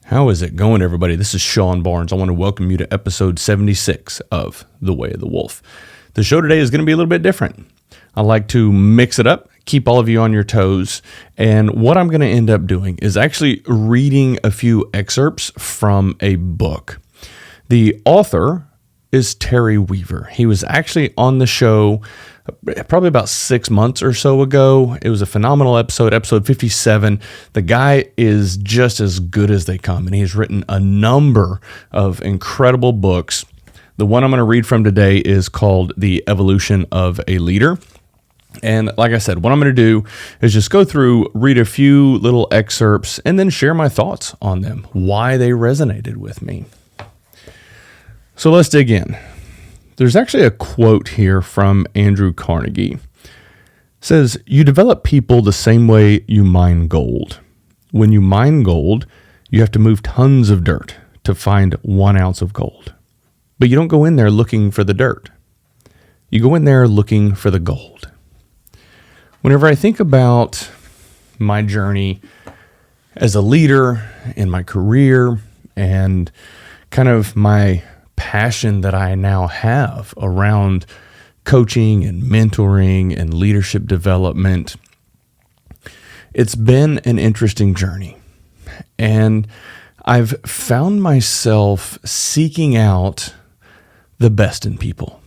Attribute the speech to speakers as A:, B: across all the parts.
A: How is it going, everybody? This is Sean Barnes. I want to welcome you to episode 76 of The Way of the Wolf. The show today is going to be a little bit different. I like to mix it up, keep all of you on your toes, and what I'm going to end up doing is actually reading a few excerpts from a book. The author is Terry Weaver. He was actually on the show probably about 6 months or so ago. It was a phenomenal episode 57. The guy is just as good as they come, and he's written a number of incredible books. The one I'm going to read from today is called The Evolution of a Leader. And like I said, what I'm going to do is just go through, read a few little excerpts, and then share my thoughts on them, why they resonated with me. So let's dig in. There's actually a quote here from Andrew Carnegie. It says, "You develop people the same way you mine gold. When you mine gold, you have to move tons of dirt to find 1 ounce of gold. But you don't go in there looking for the dirt. You go in there looking for the gold." Whenever I think about my journey as a leader in my career and kind of my passion that I now have around coaching and mentoring and leadership development, it's been an interesting journey. And I've found myself seeking out the best in people.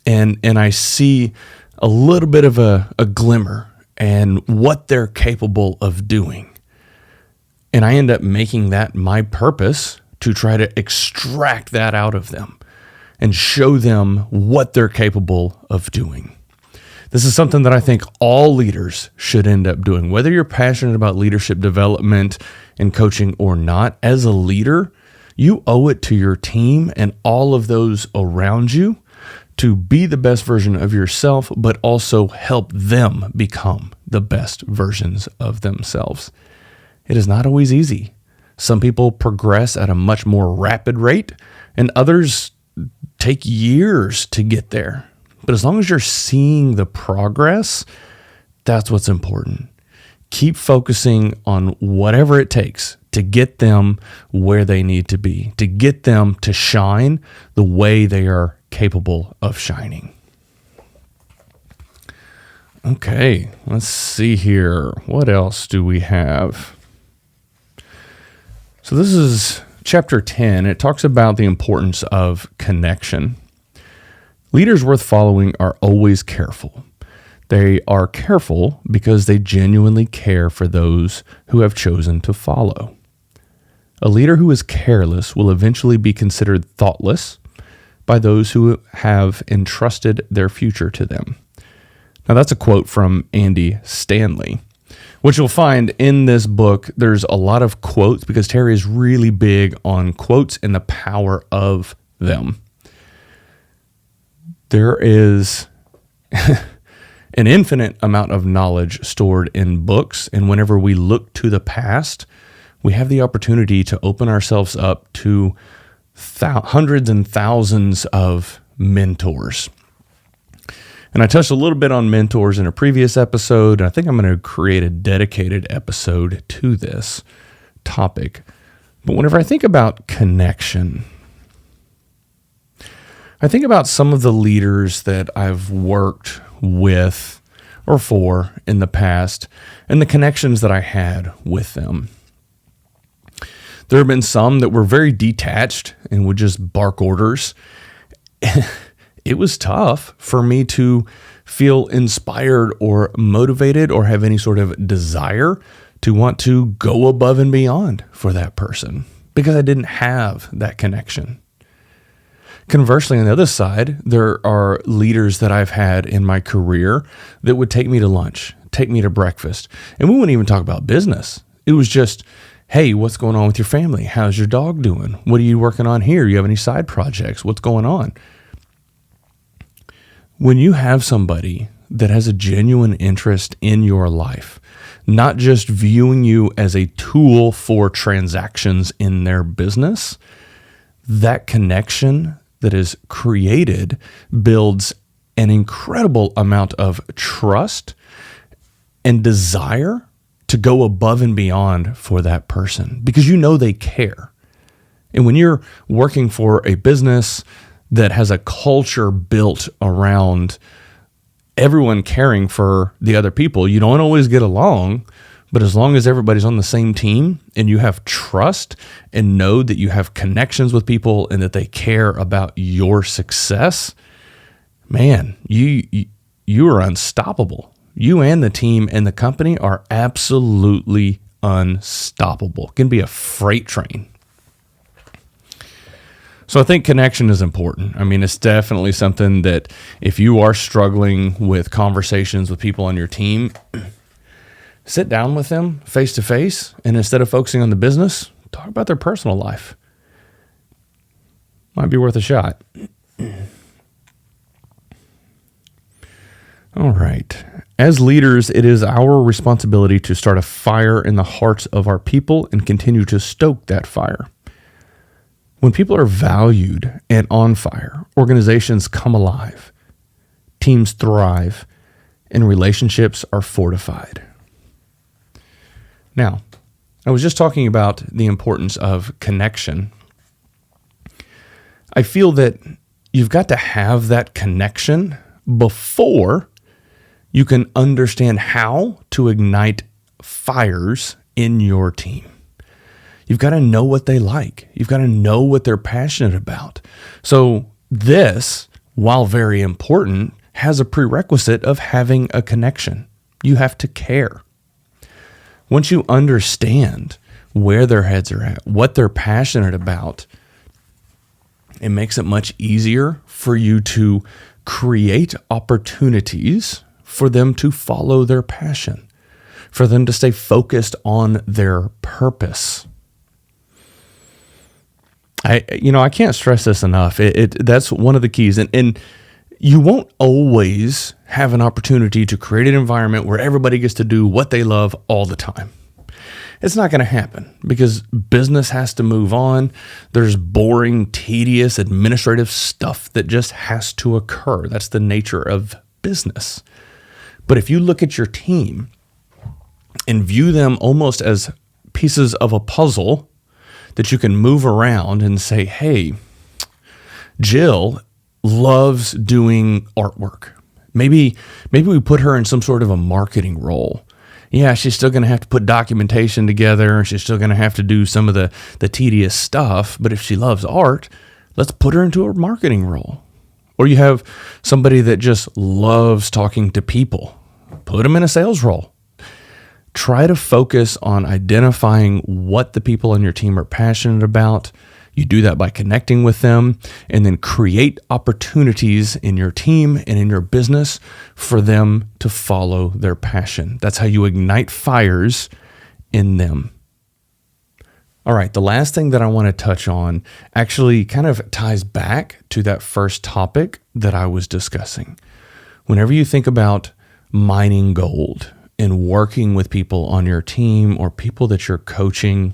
A: And I see a little bit of a glimmer and what they're capable of doing. And I end up making that my purpose to try to extract that out of them and show them what they're capable of doing. This is something that I think all leaders should end up doing. Whether you're passionate about leadership development and coaching or not, as a leader, you owe it to your team and all of those around you to be the best version of yourself, but also help them become the best versions of themselves. It is not always easy. Some people progress at a much more rapid rate, and others take years to get there. But as long as you're seeing the progress, that's what's important. Keep focusing on whatever it takes to get them where they need to be, to get them to shine the way they are capable of shining. Okay, let's see here. What else do we have? So this is chapter 10. It talks about the importance of connection. Leaders worth following are always careful. They are careful because they genuinely care for those who have chosen to follow. A leader who is careless will eventually be considered thoughtless by those who have entrusted their future to them. Now that's a quote from Andy Stanley, which you'll find in this book. There's a lot of quotes because Terry is really big on quotes and the power of them. There is an infinite amount of knowledge stored in books, and whenever we look to the past, we have the opportunity to open ourselves up to hundreds and thousands of mentors. And I touched a little bit on mentors in a previous episode, and I think I'm going to create a dedicated episode to this topic. But whenever I think about connection, I think about some of the leaders that I've worked with or for in the past and the connections that I had with them. There have been some that were very detached and would just bark orders. It was tough for me to feel inspired or motivated or have any sort of desire to want to go above and beyond for that person because I didn't have that connection. Conversely, on the other side, there are leaders that I've had in my career that would take me to lunch, take me to breakfast, and we wouldn't even talk about business. It was just, hey, what's going on with your family? How's your dog doing? What are you working on here? You have any side projects? What's going on? When you have somebody that has a genuine interest in your life, not just viewing you as a tool for transactions in their business, that connection that is created builds an incredible amount of trust and desire to go above and beyond for that person because you know they care. And when you're working for a business that has a culture built around everyone caring for the other people, you don't always get along, but as long as everybody's on the same team and you have trust and know that you have connections with people and that they care about your success, man, you are unstoppable. You and the team and the company are absolutely unstoppable. It can be a freight train. So I think connection is important. I mean, it's definitely something that if you are struggling with conversations with people on your team, sit down with them face to face, and instead of focusing on the business, talk about their personal life. Might be worth a shot. All right. As leaders, it is our responsibility to start a fire in the hearts of our people and continue to stoke that fire. When people are valued and on fire, organizations come alive, teams thrive, and relationships are fortified. Now, I was just talking about the importance of connection. I feel that you've got to have that connection before you can understand how to ignite fires in your team. You've got to know what they like. You've got to know what they're passionate about. So this, while very important, has a prerequisite of having a connection. You have to care. Once you understand where their heads are at, what they're passionate about, it makes it much easier for you to create opportunities for them to follow their passion, for them to stay focused on their purpose. I can't stress this enough. That's one of the keys. And you won't always have an opportunity to create an environment where everybody gets to do what they love all the time. It's not going to happen because business has to move on. There's boring, tedious, administrative stuff that just has to occur. That's the nature of business. But if you look at your team and view them almost as pieces of a puzzle that you can move around and say, hey, Jill loves doing artwork. Maybe we put her in some sort of a marketing role. Yeah, she's still going to have to put documentation together. She's still going to have to do some of the tedious stuff. But if she loves art, let's put her into a marketing role. Or you have somebody that just loves talking to people. Put them in a sales role. Try to focus on identifying what the people on your team are passionate about. You do that by connecting with them and then create opportunities in your team and in your business for them to follow their passion. That's how you ignite fires in them. All right, the last thing that I want to touch on actually kind of ties back to that first topic that I was discussing. Whenever you think about mining gold and working with people on your team or people that you're coaching,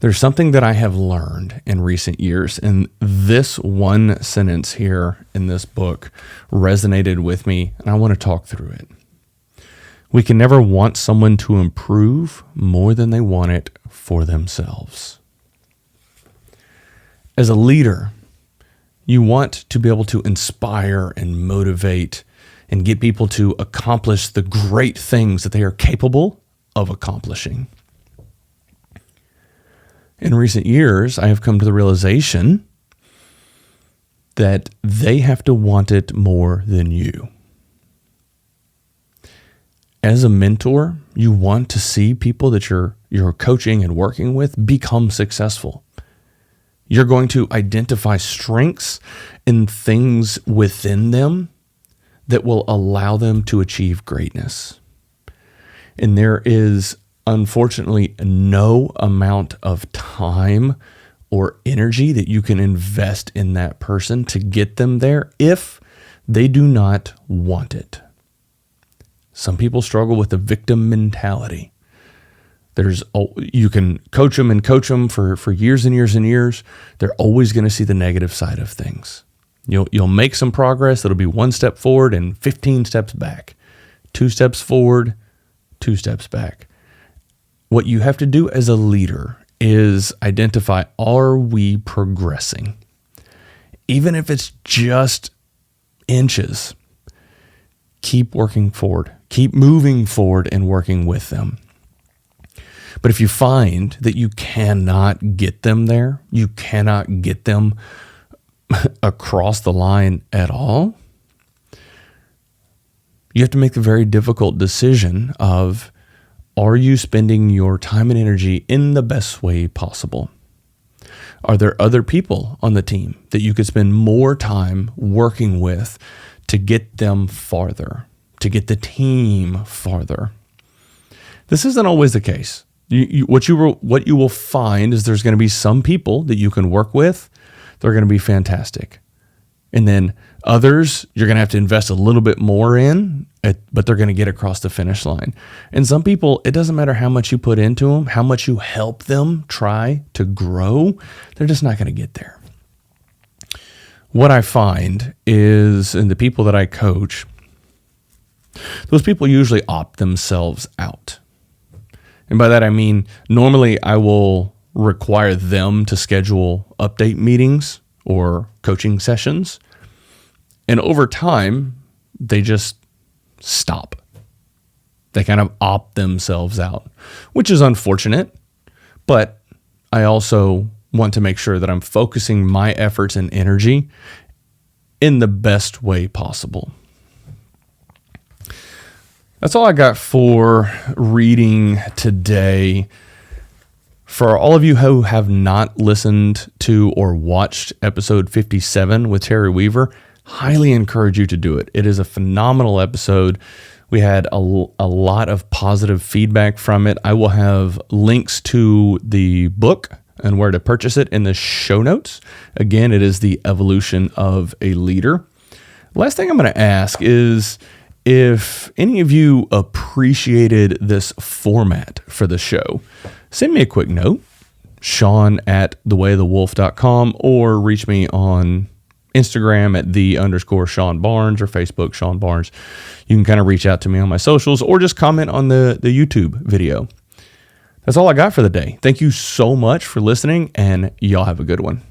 A: there's something that I have learned in recent years, and this one sentence here in this book resonated with me, and I want to talk through it. We can never want someone to improve more than they want it for themselves. As a leader, you want to be able to inspire and motivate and get people to accomplish the great things that they are capable of accomplishing. In recent years, I have come to the realization that they have to want it more than you. As a mentor, you want to see people that you're coaching and working with become successful. You're going to identify strengths and things within them that will allow them to achieve greatness. And there is unfortunately no amount of time or energy that you can invest in that person to get them there if they do not want it. Some people struggle with the victim mentality. You can coach them for years and years and years. They're always going to see the negative side of things. You'll make some progress. That'll be 1 step forward and 15 steps back. 2 steps forward, 2 steps back. What you have to do as a leader is identify, are we progressing? Even if it's just inches, keep working forward, keep moving forward and working with them. But if you find that you cannot get them there, you cannot get them across the line at all, you have to make the very difficult decision of, are you spending your time and energy in the best way possible? Are there other people on the team that you could spend more time working with to get them farther, to get the team farther? This isn't always the case. What you will find is there's going to be some people that you can work with. They're going to be fantastic. And then others, you're going to have to invest a little bit more in, but they're going to get across the finish line. And some people, it doesn't matter how much you put into them, how much you help them try to grow, they're just not going to get there. What I find is, in the people that I coach, those people usually opt themselves out. And by that I mean, normally I will require them to schedule update meetings or coaching sessions. And over time, they just stop. They kind of opt themselves out, which is unfortunate. But I also want to make sure that I'm focusing my efforts and energy in the best way possible. That's all I got for reading today. For all of you who have not listened to or watched episode 57 with Terry Weaver, highly encourage you to do it. It is a phenomenal episode. We had a lot of positive feedback from it. I will have links to the book and where to purchase it in the show notes. Again, it is The Evolution of a Leader. Last thing I'm going to ask is, if any of you appreciated this format for the show, send me a quick note, Sean@thewayofthewolf.com, or reach me on Instagram at _Sean Barnes or Facebook Sean Barnes. You can kind of reach out to me on my socials or just comment on the YouTube video. That's all I got for the day. Thank you so much for listening, and y'all have a good one.